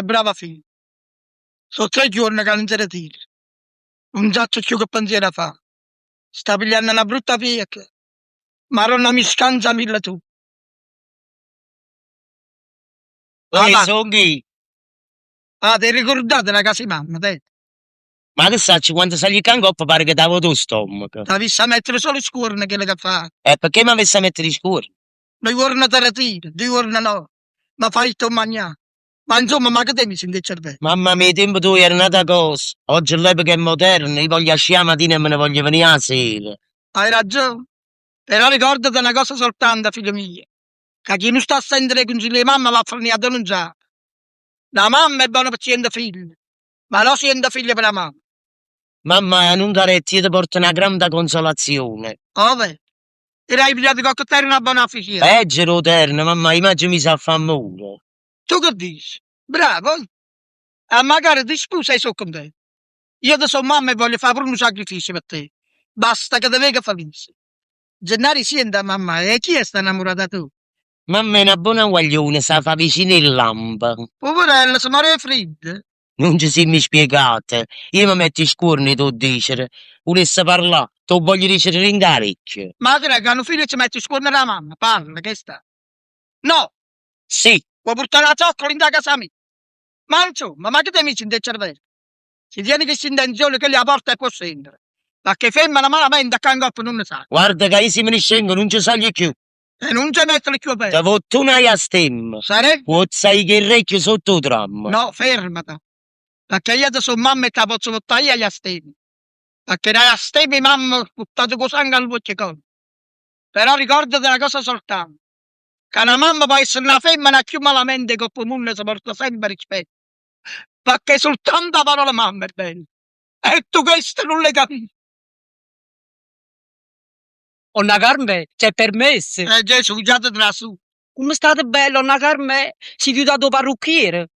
Brava figlia. Sono 3 giorni che non si ritira. Non so più che pensiero fa. Sta pigliando una brutta pietra. Maronna mi scansa mille tu. Ehi, Ah, Soghi, ti ricordate la casa di mamma, te? ma che sacci quando sali il cangoppo pare che davo tu stomaco. T'ha vista mettere solo i scuorni che le che fa. Perché mi avessi a mettere i scuri? 2 giorni te ritira, 2 giorni no. Ma fai tu mangiare. Ma insomma, ma che te mi senti il cervello? Mamma mia, tempo tu eri nata cosa. Oggi l'epoca è moderna, io voglio uscire la mattina e me ne voglio venire la sera. Hai ragione. Però ricordati una cosa soltanto, figlio mio. Che chi non sta a sentire i consigli di mamma va a fare a denunciare. La mamma è buona per cento figli, ma non 100 figli per la mamma. Mamma, non daretti, io ti porto una grande consolazione. Ove? E hai pigliato qualche terra una buona officina. Peggio terno, mamma, immagino mi sa fa muro. Tu che dici? Bravo. E magari ti sposa e sono contento. Io ti sono mamma e voglio fare pure un sacrificio per te. Basta che ti vega felice. Gennari senta mamma, e chi è sta innamorata tu? Mamma è una buona guaglione, sa fa vicino il lampo. Poverella, se muore fredda. Non ci si mi spiegate. Io mi metto i scuorni, tu dicere. Volesse parlare, tu voglio dicere ringarecchio. Madre, che hanno figlio ci metti scuola la mamma. Parla, che sta? No, Sì, vuoi portare la zoccola in da casa mia? Ma insomma, ma che te mi senti il cervello? Si tiene questa intenzione che la porta e può scendere. Perché femmina malamente a cangoppo non ne sa. guarda che io se me ne scengo, non ci sogli più. E non ci mettere più Ti aperto. fotto una a stemma. Sarebbe? Puoi che il recchio sotto il tram. No, fermati. Perché io te sono mamma e te la posso portare io agli astemi. Perché dai astemi mamma buttato con sangue al voce con. Però ricordati una cosa soltanto. Che una mamma può essere una femmina più malamente che il mondo si porta sempre rispetto. Perché soltanto la parola mamma è bella. E tu questo non le capisci. Onna Carme, c'è permesso. Gesù, già te tra su. Come state bello, Onna Carme? Si chiude da parrucchiere.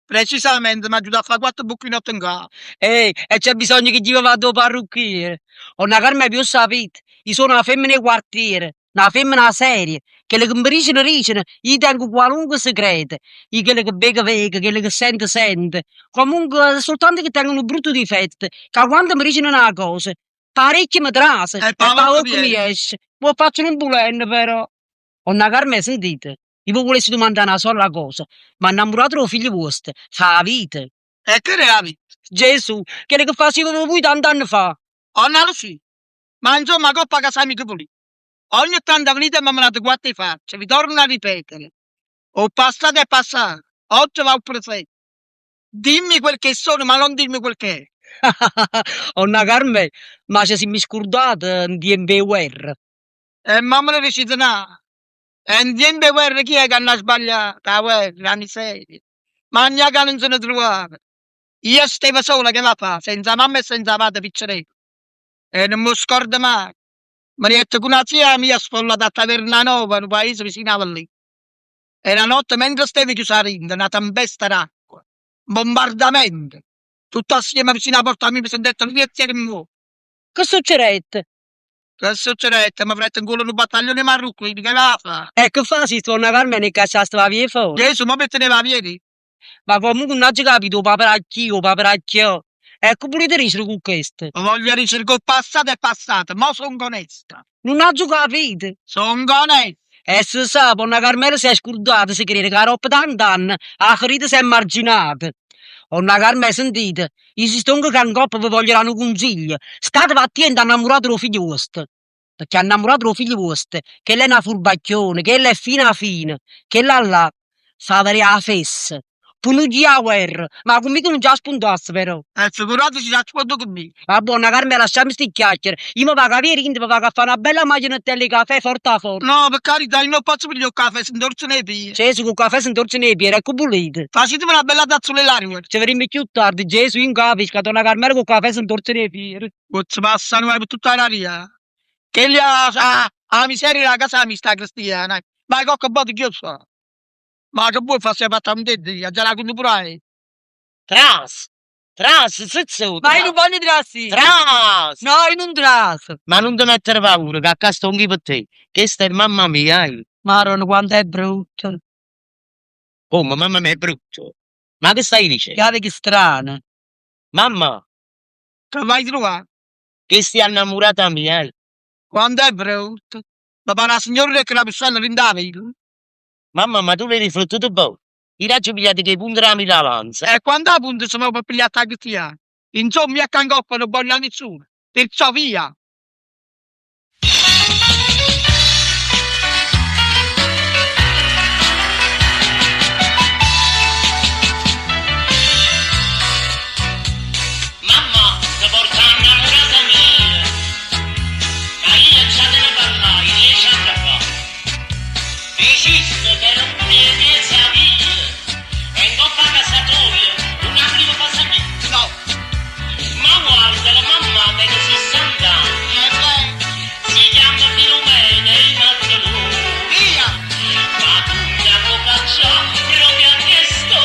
Precisamente, mi ha aiutato a fare 4 bucchinotti in casa. E c'è bisogno che io vada da parrucchiere. Onna Carme, più sapete, io sono una femmina di quartiere, una femmina seria, quelle che mi dicono, io tengo qualunque segreto, io quelle che vega, quelle che sente. Comunque, soltanto che tengo un brutto difetto, che quando mi dicono una cosa, parecchio mi trase, e paura che mi esce. Poi faccio un bulenne, però. Onna Carme, sentite, io vi volessi domandare una sola cosa, ma innamorato del figlio vostro, fa la vita. E che reali? Gesù, quello che facevano voi tanti anni fa. Oh, non lo sì. Ma insomma, coppa che sai mica pulito. Ogni tanto venite e mi mandate 4 facce, vi torno a ripetere. O passato è passato, oggi va il presente. Dimmi quel che sono, ma non dimmi quel che è. Onna Carme, ma ci siamo scordati di MBWR. E mamma ne decide no. E niente guerra chi è che hanno sbagliato? La guerra, la miseria. Ma che non se ne trovava. Io stavo sola che la fa, senza mamma e senza padre piccerello. E non mi scordo mai. Mi ha detto che una zia mia ha sfollato a Taverna Nova, un paese vicino a lì. E la notte, mentre stavo chiusa a rinda, una tempesta d'acqua. Bombardamento. Tutto assieme vicino alla porta mia mi sono detto, via zia che muoio. Che succedette? Che succede? Mi ha fatto in culo un battaglione marrucco, che la fa? E che fa se Onna Carme ne cacciaste la via fuori? Gesù, ma mi teneva a piedi? Ma comunque non ci capito, paperacchio. Ecco pulite risere con questo. Lo voglio dicere che il passato è passato, ma sono onesta. Non ha capito. Sono onesta. E se sa, Onna Carmela si è scordata, si crede che la roba tant'anni, la ferita si è marginata. Onna Carmela, sentite, io si stongo che ancora vi vogliono un consiglio. State attenti a innamorare il figlio vostro. Perché ha innamorato il figlio vostro, che lei è una furbacchione, che lei è fina, che là fa avere la fessa. Poi non gli ha guerra, ma comunque non già spuntasse però. Figuratici, ci ascolto con me. Ma buona Carmela, lasciami sti chiacchiere. Io mi vado a capire, mi vado a fare una bella macchinetta di caffè forte a forte. No, per carità, io non posso prendere il caffè, se non ne pia. Gesù, con caffè si intorce nei piedi, ecco pulite. Facetemi una bella tazzola d'aria. Ci vedremo più tardi, Gesù, in capisco, donna Carmela con caffè si intorce nei piedi. Pozzo passano per tutta l'aria. Che gli ha la miseria della casa mia sta cristiana. Ma che po' di chi so? Ma che vuoi fare se fatta un dedito? Già la conto pure. Tras, zizzo. Ma io non voglio trassi. Tras. No, io non traso. Ma non ti mettere paura, che a casa sto per te. Questa è mamma mia, Maronna, quanto è brutto. Come, mamma mia è brutto. Ma che stai dicendo? Guarda che strano. Mamma, Che vai trovato? che stai innamorata mia? Quando è brutto? Ma per la signora che la persona rindava. Mamma, ma tu l'hai riflettuto bene? I raggi pigliati che punta la milalanza. E quando appunto siamo per pigliare a cristiani? Insomma, mi accangoppa non voglio nessuno. Perciò via. Mamma, ti porta innamorata mia. Ma io già te ne parlai 10 anni fa. Dicesti che non potevi sapere. E in coppa a casa tua, un prima passaggio. No. Ma guarda, la mamma ha 60 anni. Si chiama Filomena e il matrimonio. Via. Ma tu mi hanno cacciato proprio a questo.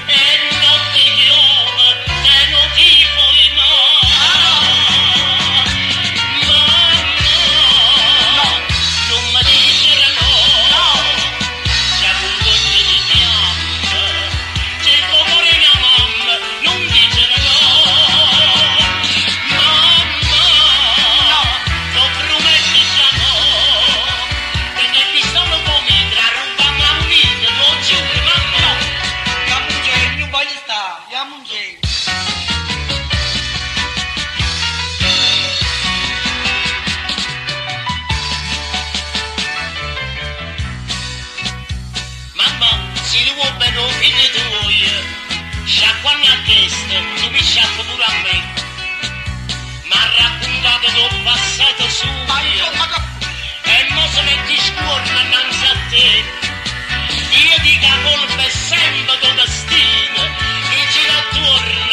E non ti chiamo, e non ti puoi mai. Mamma, non mi dire no. C'è un goglio di fiamma, c'è il cuore mia mamma, non dire no. Mamma, lo prometti già no. Perché ti sono come tra ruba ma unita, lo giuro mamma. Andiamo in giro, non voglio stare. Andiamo in giro. Mamma, se tu vuoi bene un figlio tuo, sciacquami a testa, tu mi sciacqui pure a me. Mi ha raccontato del passato Ma suo, insomma, e mo se metti scuorna innanzi a te. Io dico la colpa è sempre tuo destino, che gira attorno